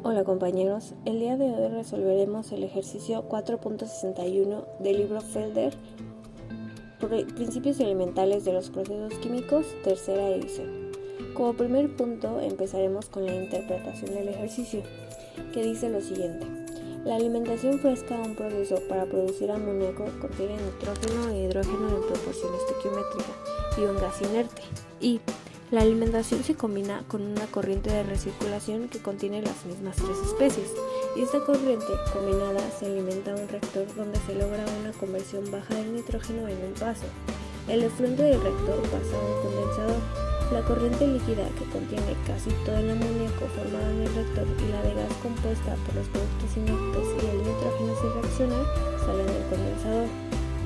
Hola compañeros, el día de hoy resolveremos el ejercicio 4.61 del libro Felder, Principios elementales de los procesos químicos, tercera edición. Como primer punto empezaremos con la interpretación del ejercicio, que dice lo siguiente. La alimentación fresca a un proceso para producir amoníaco contiene nitrógeno e hidrógeno en proporción estequiométrica y un gas inerte, y la alimentación se combina con una corriente de recirculación que contiene las mismas tres especies, y esta corriente combinada se alimenta un reactor donde se logra una conversión baja del nitrógeno en un paso. El efluente del reactor pasa a un condensador. La corriente líquida que contiene casi todo el amoníaco formado en el reactor y la de gas compuesta por los productos inertes y el nitrógeno sin reaccionar salen del condensador.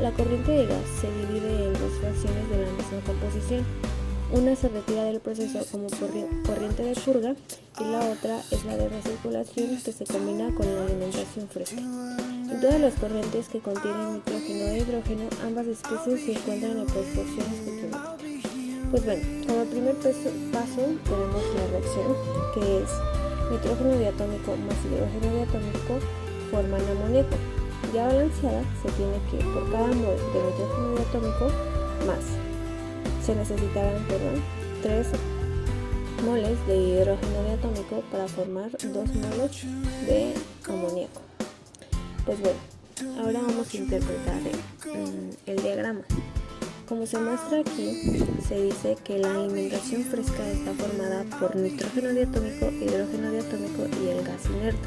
La corriente de gas se divide en dos fracciones de la misma composición. Una se retira del proceso como corriente de purga y la otra es la de recirculación, que se combina con la alimentación fresca. En todas las corrientes que contienen nitrógeno e hidrógeno, ambas especies se encuentran en proporciones estequiométricas. Pues bueno, como primer paso tenemos la reacción, que es nitrógeno diatómico más hidrógeno diatómico forman amoníaco. Ya balanceada, se tiene que por cada mol de nitrógeno diatómico se necesitarán 3 moles de hidrógeno diatómico para formar 2 moles de amoníaco. Pues bueno, ahora vamos a interpretar el diagrama. Como se muestra aquí, se dice que la alimentación fresca está formada por nitrógeno diatómico, hidrógeno diatómico y el gas inerte.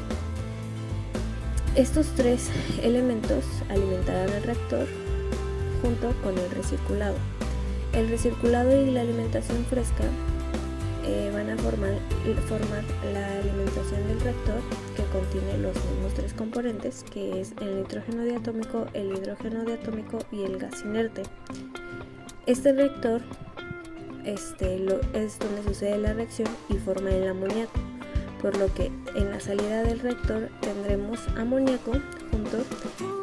Estos 3 elementos alimentarán el reactor junto con el recirculado. El recirculado y la alimentación fresca van a formar la alimentación del reactor, que contiene los mismos 3 componentes, que es el nitrógeno diatómico, el hidrógeno diatómico y el gas inerte. Este reactor es donde sucede la reacción y forma el amoníaco, por lo que en la salida del reactor tendremos amoníaco junto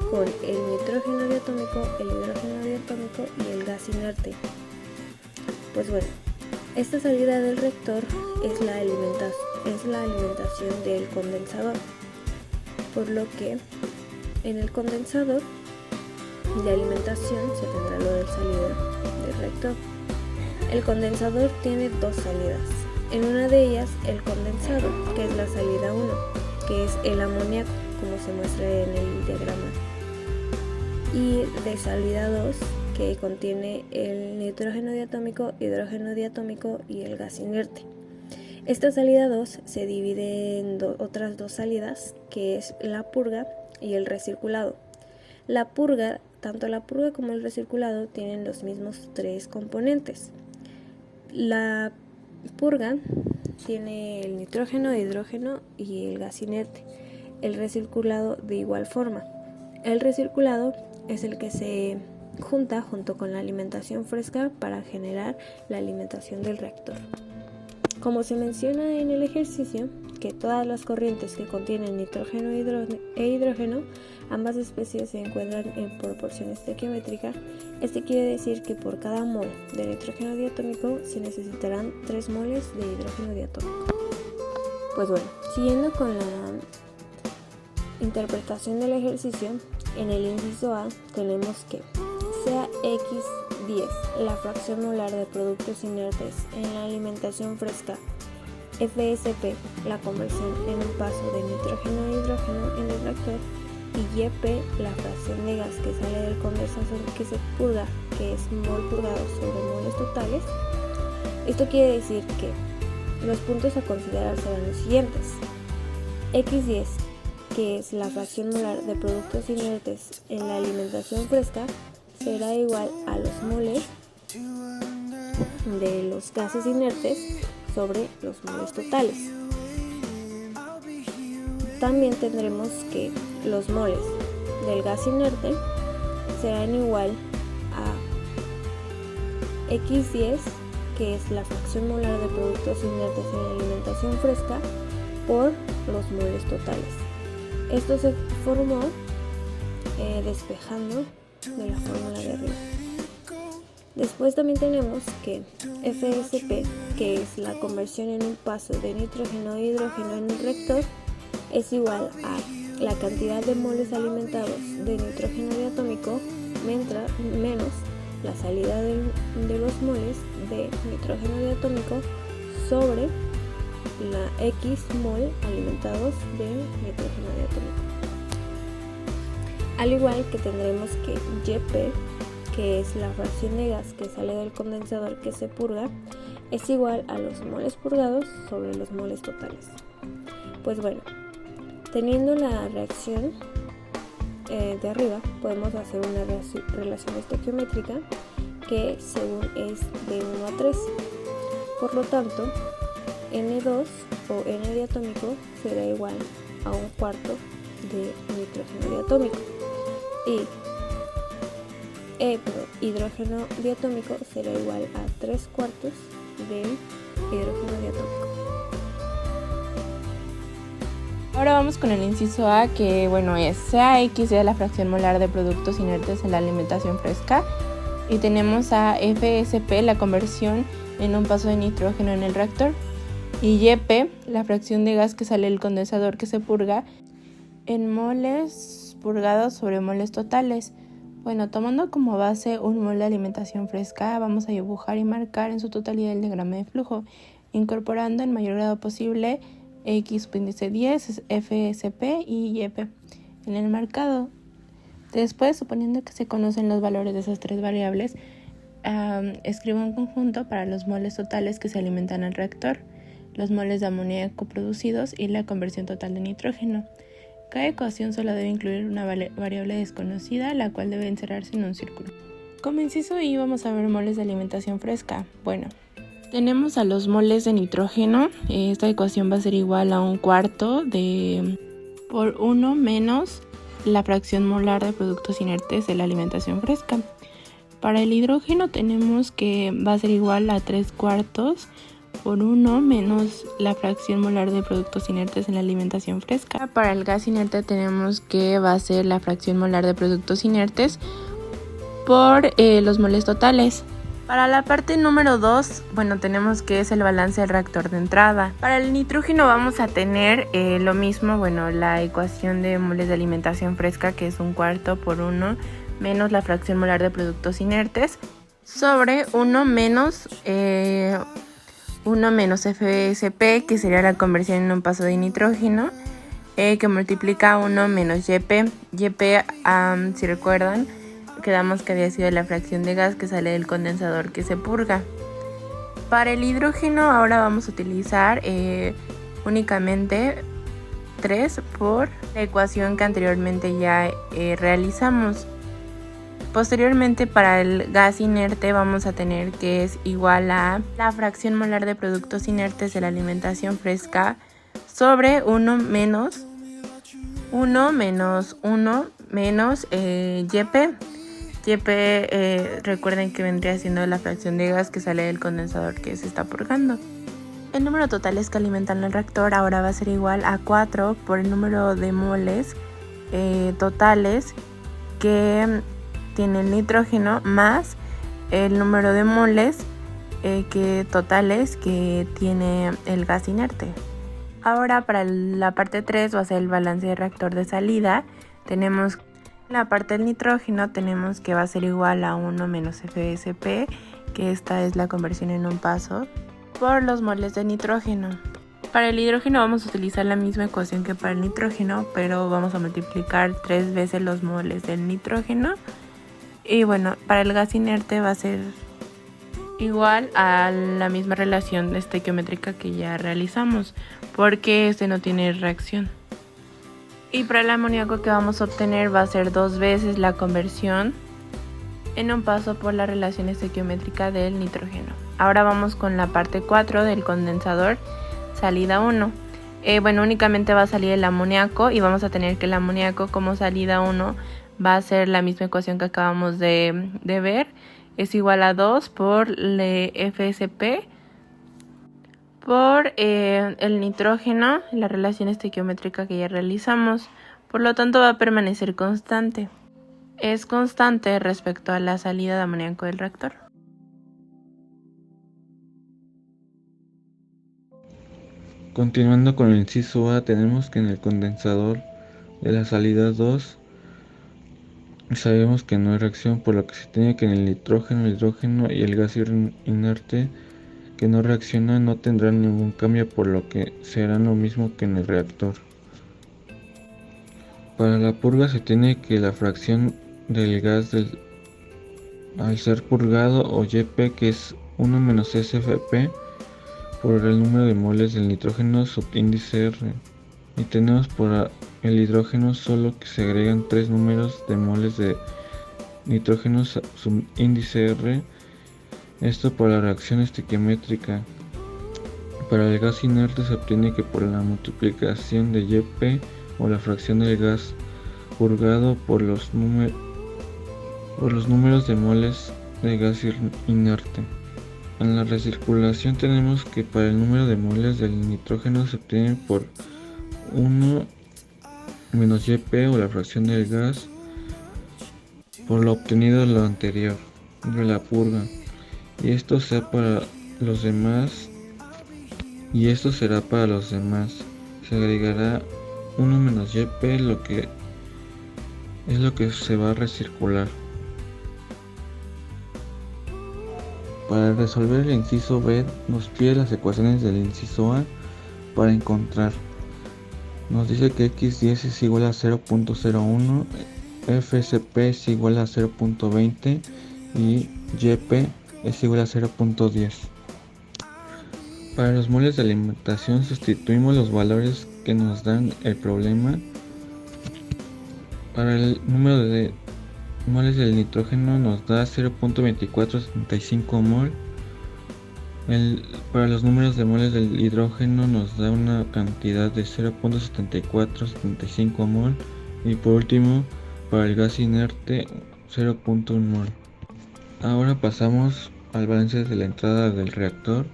con el nitrógeno diatómico, el hidrógeno diatómico y el gas inerte. Pues bueno, esta salida del reactor es la alimentación del condensador, por lo que en el condensador de alimentación se tendrá lo del salida del reactor. El condensador tiene 2 salidas. En una de ellas el condensado, que es la salida 1, que es el amoníaco, como se muestra en el diagrama, y de salida 2, que contiene el nitrógeno diatómico, hidrógeno diatómico y el gas inerte. Esta salida 2 se divide en otras 2 salidas, que es la purga y el recirculado. Tanto la purga como el recirculado tienen los mismos 3 componentes. La purga tiene el nitrógeno, hidrógeno y el gas inerte. El recirculado de igual forma. El recirculado es el que se junta junto con la alimentación fresca para generar la alimentación del reactor. Como se menciona en el ejercicio, que todas las corrientes que contienen nitrógeno e hidrógeno, ambas especies se encuentran en proporción estequiométrica. Este quiere decir que por cada mol de nitrógeno diatómico se necesitarán 3 moles de hidrógeno diatómico. Pues bueno, siguiendo con la interpretación del ejercicio, en el inciso A tenemos que sea X10 la fracción molar de productos inertes en la alimentación fresca, FSP la conversión en un paso de nitrógeno a hidrógeno en el reactor, y YP la fracción de gas que sale del condensador que se purga, que es mol purgado sobre moles totales. Esto quiere decir que los puntos a considerar serán los siguientes. X10, que es la fracción molar de productos inertes en la alimentación fresca, será igual a los moles de los gases inertes sobre los moles totales. También tendremos que los moles del gas inerte serán igual a X10, que es la fracción molar de productos inertes en la alimentación fresca, por los moles totales. Esto se formó despejando de la fórmula de arriba. Después también tenemos que FSP, que es la conversión en un paso de nitrógeno a hidrógeno en un reactor, es igual a la cantidad de moles alimentados de nitrógeno diatómico menos la salida de los moles de nitrógeno diatómico sobre la X mol alimentados de nitrógeno diatómico. Al igual que tendremos que YP, que es la fracción de gas que sale del condensador que se purga, es igual a los moles purgados sobre los moles totales. Pues bueno, teniendo la reacción de arriba, podemos hacer una relación estequiométrica que según es de 1 a 3. Por lo tanto, N2 o N diatómico será igual a 1/4 de nitrógeno diatómico y hidrógeno diatómico será igual a 3/4 del hidrógeno diatómico. Ahora vamos con el inciso A, que es CaX, es la fracción molar de productos inertes en la alimentación fresca, y tenemos a FSP, la conversión en un paso de nitrógeno en el reactor, y YP, la fracción de gas que sale del condensador que se purga en moles purgados sobre moles totales. Tomando como base un mol de alimentación fresca, vamos a dibujar y marcar en su totalidad el diagrama de flujo, incorporando en mayor grado posible X índice 10, FSP y YP en el marcado. Después, suponiendo que se conocen los valores de esas tres variables, escribo un conjunto para los moles totales que se alimentan al reactor, los moles de amoníaco producidos y la conversión total de nitrógeno. Cada ecuación solo debe incluir una variable desconocida, la cual debe encerrarse en un círculo. Como inciso I, vamos a ver moles de alimentación fresca. Tenemos a los moles de nitrógeno. Esta ecuación va a ser igual a 1/4 por 1 menos la fracción molar de productos inertes de la alimentación fresca. Para el hidrógeno tenemos que va a ser igual a 3/4 por 1 menos la fracción molar de productos inertes en la alimentación fresca. Para el gas inerte tenemos que va a ser la fracción molar de productos inertes por los moles totales. Para la parte número 2, tenemos que es el balance del reactor de entrada. Para el nitrógeno vamos a tener lo mismo, la ecuación de moles de alimentación fresca, que es 1/4 por 1 menos la fracción molar de productos inertes sobre 1 menos FSP, que sería la conversión en un paso de nitrógeno, que multiplica 1 menos YP. YP, si recuerdan, quedamos que había sido la fracción de gas que sale del condensador que se purga. Para el hidrógeno ahora vamos a utilizar únicamente 3 por la ecuación que anteriormente ya realizamos. Posteriormente, para el gas inerte vamos a tener que es igual a la fracción molar de productos inertes de la alimentación fresca sobre 1 menos YP. YP, recuerden que vendría siendo la fracción de gas que sale del condensador que se está purgando. El número totales que alimentan el reactor ahora va a ser igual a 4 por el número de moles totales que tiene el nitrógeno más el número de moles totales que tiene el gas inerte. Ahora para la parte 3 va a ser el balance de reactor de salida. Tenemos la parte del nitrógeno, tenemos que va a ser igual a 1 menos FSP, que esta es la conversión en un paso, por los moles de nitrógeno. Para el hidrógeno vamos a utilizar la misma ecuación que para el nitrógeno, pero vamos a multiplicar 3 veces los moles del nitrógeno. Y para el gas inerte va a ser igual a la misma relación estequiométrica que ya realizamos, porque este no tiene reacción. Y para el amoníaco que vamos a obtener va a ser 2 veces la conversión en un paso por la relación estequiométrica del nitrógeno. Ahora vamos con la parte 4 del condensador, salida 1. Únicamente va a salir el amoníaco y vamos a tener que el amoníaco como salida 1 va a ser la misma ecuación que acabamos de ver. Es igual a 2 por FSP por el nitrógeno, la relación estequiométrica que ya realizamos. Por lo tanto va a permanecer constante. Es constante respecto a la salida de amoníaco del reactor. Continuando con el inciso A, tenemos que en el condensador de la salida 2 sabemos que no hay reacción, por lo que se tiene que en el nitrógeno, el hidrógeno y el gas inerte que no reaccionan no tendrán ningún cambio, por lo que serán lo mismo que en el reactor. Para la purga se tiene que la fracción del gas al ser purgado o YP, que es 1 menos SFP por el número de moles del nitrógeno subíndice R. Y tenemos por el hidrógeno solo que se agregan 3 números de moles de nitrógeno subíndice R. Esto por la reacción estequiométrica. Para el gas inerte se obtiene que por la multiplicación de YP o la fracción del gas purgado por los números de moles de gas inerte. En la recirculación tenemos que para el número de moles del nitrógeno se obtiene por 1 menos YP o la fracción del gas por lo obtenido en lo anterior de la purga, y esto será para los demás. Se agregará 1 menos YP, lo que es lo que se va a recircular. Para resolver el inciso B nos pide las ecuaciones del inciso A para encontrar. Nos dice que x10 es igual a 0.01, FSP es igual a 0.20 y YP es igual a 0.10. Para los moles de alimentación sustituimos los valores que nos dan el problema. Para el número de moles del nitrógeno nos da 0.2475 mol. Para los números de moles del hidrógeno nos da una cantidad de 0.7475 mol. Y por último, para el gas inerte, 0.1 mol. Ahora pasamos al balance de la entrada del reactor.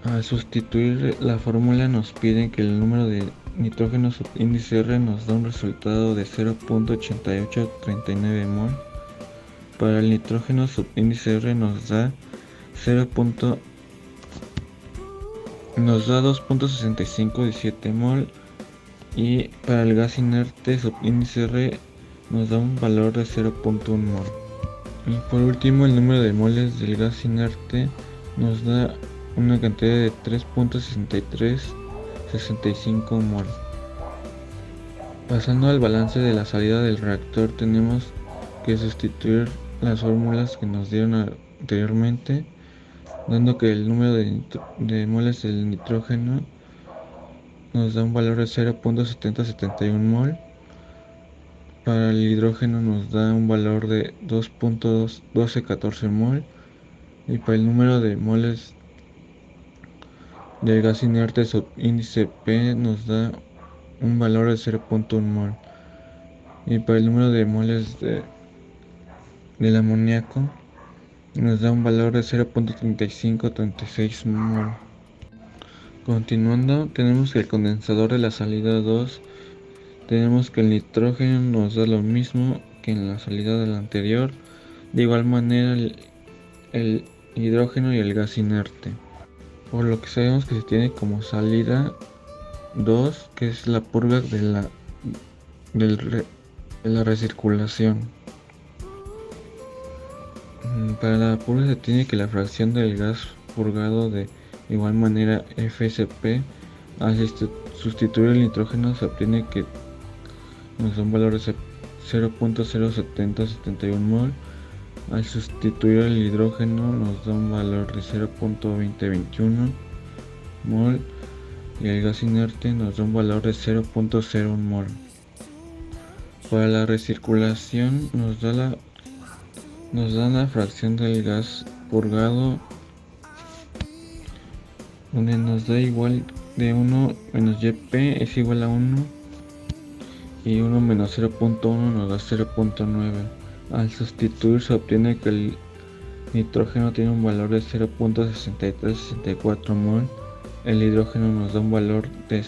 Al sustituir la fórmula nos piden que el número de nitrógeno subíndice R nos da un resultado de 0.8839 mol. Para el nitrógeno subíndice R nos da 2.6517 mol, y para el gas inerte subíndice R nos da un valor de 0.1 mol. Y por último, el número de moles del gas inerte nos da una cantidad de 3.6365 mol. Pasando al balance de la salida del reactor, tenemos que sustituir las fórmulas que nos dieron anteriormente, dando que el número de moles del nitrógeno nos da un valor de 0.7071 mol. Para el hidrógeno nos da un valor de 2.1214 mol, y para el número de moles del gas inerte subíndice P nos da un valor de 0.1 mol, y para el número de moles del amoníaco nos da un valor de 0.3536 mol. Continuando, tenemos que el condensador de la salida 2, tenemos que el nitrógeno nos da lo mismo que en la salida de la anterior. De igual manera el hidrógeno y el gas inerte, por lo que sabemos que se tiene como salida 2, que es la purga de la recirculación. Para la purga se tiene que la fracción del gas purgado de igual manera FSP. Al sustituir el nitrógeno se obtiene que nos da un valor de 0.0771 mol. Al sustituir el hidrógeno nos da un valor de 0.2021 mol, y el gas inerte nos da un valor de 0.01 mol. Para la recirculación nos da la fracción del gas purgado, donde nos da igual de 1 menos YP es igual a 1, y 1 menos 0.1 nos da 0.9. Al sustituir se obtiene que el nitrógeno tiene un valor de 0.6364 mol, el hidrógeno nos da un valor de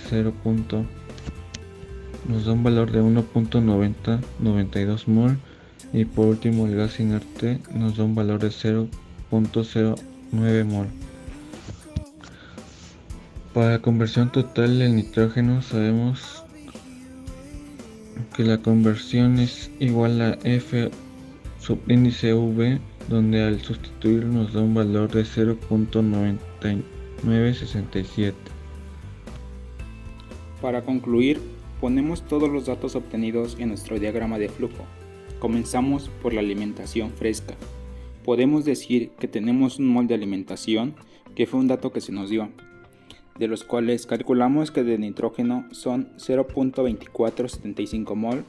1.9092 mol, y por último el gas inerte nos da un valor de 0.09 mol. Para conversión total del nitrógeno sabemos que la conversión es igual a F subíndice V, donde al sustituirlo nos da un valor de 0.9967. Para concluir, ponemos todos los datos obtenidos en nuestro diagrama de flujo. Comenzamos por la alimentación fresca. Podemos decir que tenemos un mol de alimentación, que fue un dato que se nos dio, de los cuales calculamos que de nitrógeno son 0.2475 mol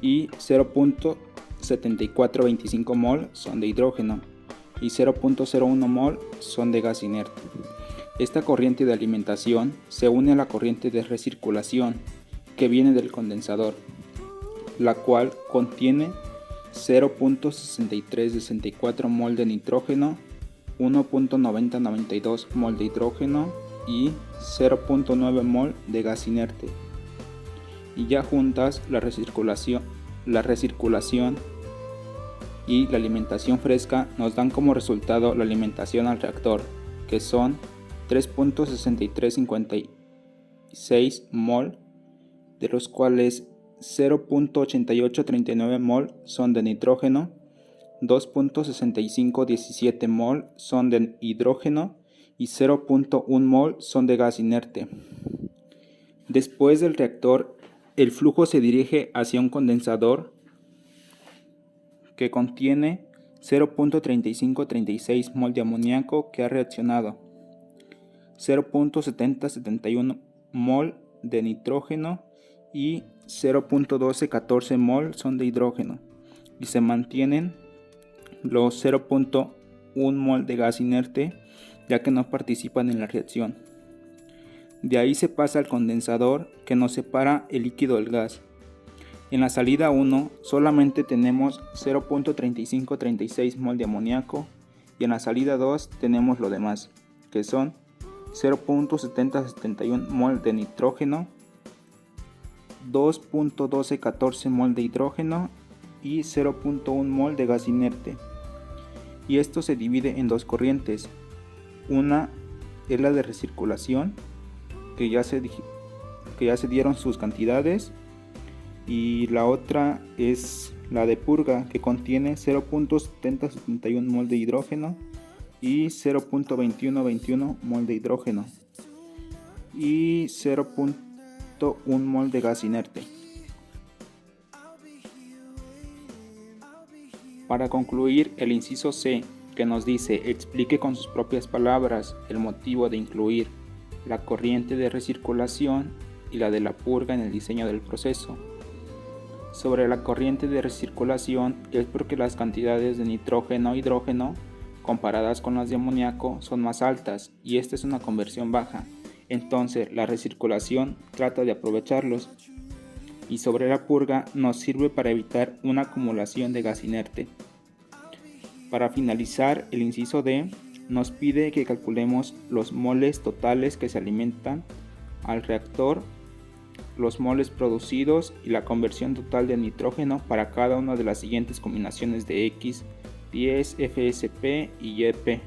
y 0.7425 mol son de hidrógeno y 0.01 mol son de gas inerte. Esta corriente de alimentación se une a la corriente de recirculación que viene del condensador, la cual contiene 0.6364 mol de nitrógeno, 1.9092 mol de hidrógeno y 0.9 mol de gas inerte. Y ya juntas la recirculación y la alimentación fresca nos dan como resultado la alimentación al reactor, que son 3.6356 mol, de los cuales 0.8839 mol son de nitrógeno, 2.6517 mol son de hidrógeno y 0.1 mol son de gas inerte. Después del reactor, el flujo se dirige hacia un condensador que contiene 0.3536 mol de amoníaco que ha reaccionado, 0.7071 mol de nitrógeno y 0.1214 mol son de hidrógeno, y se mantienen los 0.1 mol de gas inerte, ya que no participan en la reacción. De ahí se pasa al condensador, que nos separa el líquido del gas. En la salida 1 solamente tenemos 0.3536 mol de amoníaco, y en la salida 2 tenemos lo demás, que son 0.7071 mol de nitrógeno, 2.1214 mol de hidrógeno y 0.1 mol de gas inerte. Y esto se divide en dos corrientes. Una es la de recirculación, que ya se dieron sus cantidades, y la otra es la de purga, que contiene 0.7071 mol de hidrógeno y 0.2121 mol de hidrógeno y 0.1 mol de gas inerte. Para concluir, el inciso C, que nos dice: explique con sus propias palabras el motivo de incluir la corriente de recirculación y la de la purga en el diseño del proceso. Sobre la corriente de recirculación es porque las cantidades de nitrógeno e hidrógeno comparadas con las de amoníaco son más altas, y esta es una conversión baja, entonces la recirculación trata de aprovecharlos. Y sobre la purga nos sirve para evitar una acumulación de gas inerte. Para finalizar, el inciso D nos pide que calculemos los moles totales que se alimentan al reactor, los moles producidos y la conversión total de nitrógeno para cada una de las siguientes combinaciones de X, 10, FSP y YP.